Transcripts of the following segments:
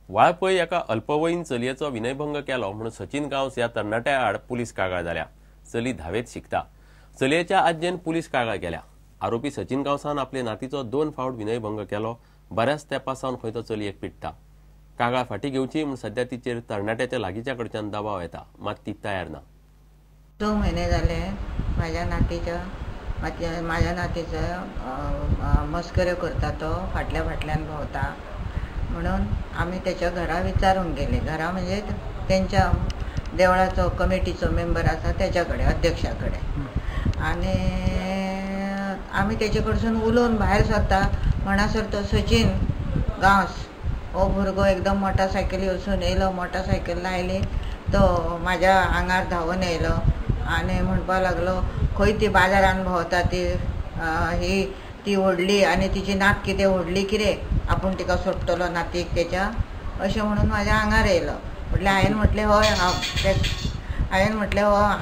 वाळपय एका अल्पवयीन चलयेचो विनयभंग केलो म्हणून सचिन गांवस ह्या तरणाट्या आड पुलीस कागाळ जाल्या. चली धावेत शिकता. चलयेच्या आज्जेन पुलीस कागाळ केल्या. आरोपी सचिन गांवसान आपले नातीचो 2 फावट विनयभंग केलो. बऱ्याच तेंपासावन खंय तो चलयेक पिट्टा. कागाळ फाटी घेवची म्हूण सध्या तिचेर तरणाट्याच्या लागींच्या कडच्यान दबाव येता, मात ती तयार ना. 2 महिने झाले माझ्या नातीचं मस्कऱ्यो करता, तो फाटल्यान भोंवता म्हणून आम्ही त्याच्या घरा विचारून गेले. घरा म्हणजे त्यांच्या देवळाचो कमिटीचो मेंबर आसा त्याच्याकडे, अध्यक्षाकडे. आणि आम्ही त्याचे कडसून उलोवन भायर सरता म्हणसर तो सचिन गांवस हो भुरगो एकदम मोटारसायकली वचून येयलो. मोटारसायकल लायली तो म्हाज्या आंगार धांवन येयलो आनी म्हणपाक लागलो खंय ती बाजारान भोंवता ती व्हडली आनी तिची नात कितें व्हडली कितें, आपूण तिका सोडटलो नातीक तेच्या, अशें म्हणून म्हाज्या आंगार येयलो. म्हटल्यार हांवें म्हटलें हय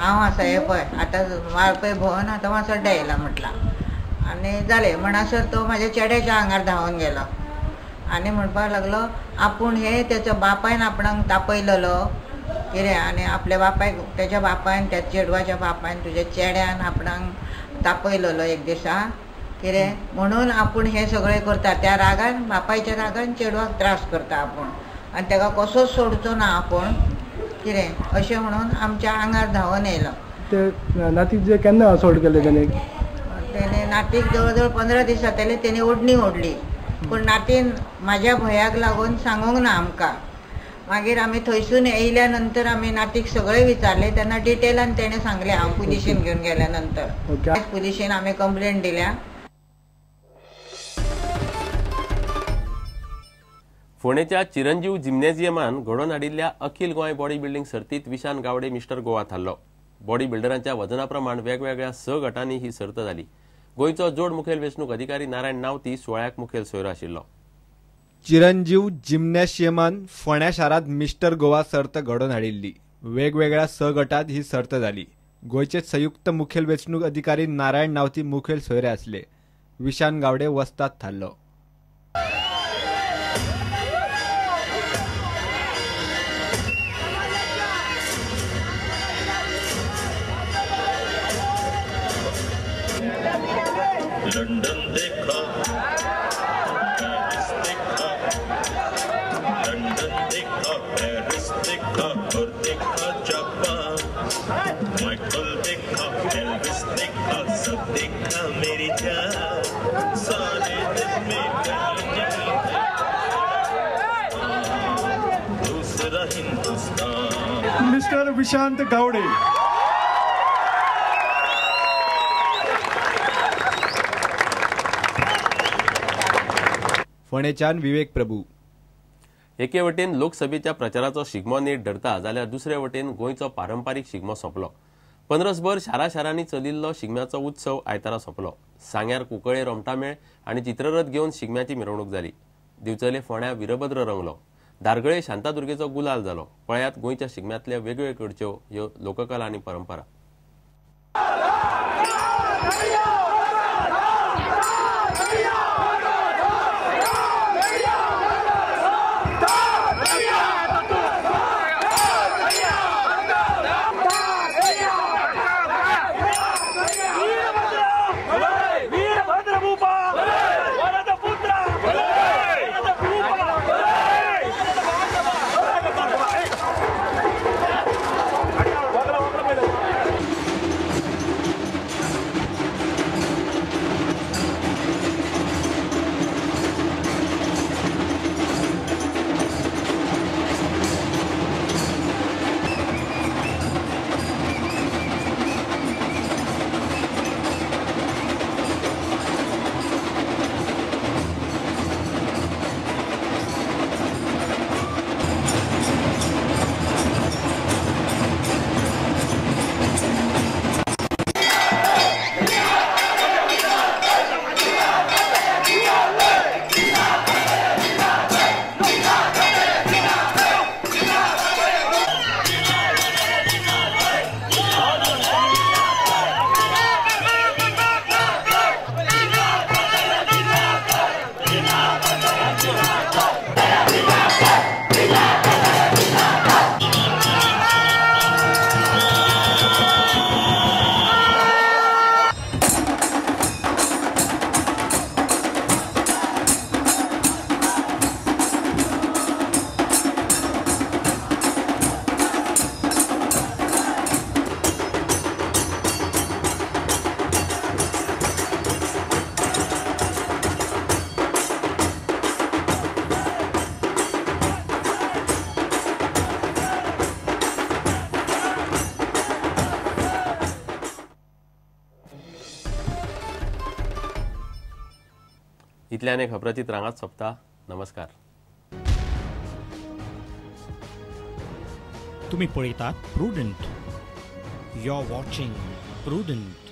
हांव आसा हें पळय आतां वाळपय भोंवन आतां वासड्डा येयला म्हटलां. आनी जालें म्हणसर तो म्हाज्या चेड्याच्या आंगार धांवन गेलो आनी म्हणपाक लागलो आपूण हे तेचो बापायन आपणाक तापयलेलो कितें, आनी आपल्या बापायक तेच्या बापायन त्या चेडवाच्या बापायन तुज्या चेड्यान आपणाक तापयलेलो एक दिसा कितें म्हणून आपूण हें सगळें करता. त्या रागान बापायच्या रागान चेडवाक त्रास करता आपूण आनी ताका कसोच सोडचो ना आपूण कितें अशें म्हणून आमच्या आंगार धांवन येयलो. ते नातीक जे केन्ना असोल्ट केले तेणे नातीक जवळ जवळ 15 दीस जाताले तेणी ओडणी ओडली. पूण नातीन म्हाज्या भंयाक लागून सांगूंक ना आमकां. मागीर आमी थंयसून येयल्या नंतर आमी नातीक सगळें विचारलें तेन्ना डिटेलान तेणें सांगलें. हांव पुलिशेन घेवन गेल्या नंतर पुलिशेन आमी कंप्लेंट दिल्या. फोंडेच्या चिरंजीव जिम्नेजियमान घडोवन हाडिल्ल्या अखिल गोंय बॉडी बिल्डिंग सर्तीत विशान गावडे मिस्टर गोवा थारलो. बॉडी बिल्डरांच्या वजना प्रमाण वेगवेगळ्या 6 गटांनी ही सर्त जाली. गोंयचो जोड मुखेल वेंचणूक अधिकारी नारायण नावती सुवाळ्याक मुखेल सोयरो आशिल्लो. चिरंजीव जिम्नॅशियमान फोंड्या शारांत मिस्टर गोवा सर्त घडोवन हाडिल्ली. वेगवेगळ्या 6 गटांत ही सर्त जाली. गोंयचे संयुक्त मुखेल वेंचणूक अधिकारी नारायण नावती मुखेल सोयरे आसले. विशान गावडे वस्ताद थारलो. लंडन देखा, पेरिस देखा, लंडन देखा, पेरिस देखा और देखा जापान. माइकल देखा, एल्विस देखा, सब देखा मेरी जान. सारे दिन में दूसरा हिंदुस्तान. मिस्टर विशांत गावडे. फोंडेच्यान विवेक प्रभू. एके वटेन लोकसभेच्या प्रचाराचो शिगमो नेट धरता जाल्यार दुसरे वटेन गोंयचो पारंपारीक शिगमो सोंपलो. 15 भर शारांनी चलिल्लो शिगम्याचो उत्सव आयतारा सोंपलो. सांग्यार कुंकळे रोमटामेळ आनी चित्ररथ घेवन शिगम्याची मिरवणूक जाली. दिवचले फोंड्या वीरभद्र रंगलो. दारगळे शांतादुर्गेचो गुलाल जालो. पळयात गोंयच्या शिगम्यातल्या वेगवेगळ्यो ह्यो लोककला आनी परंपरा. इतल्यान एक खबराचित्रांगात सोंपता. नमस्कार. तुम्ही पळयतात Prudent. You are watching prudent.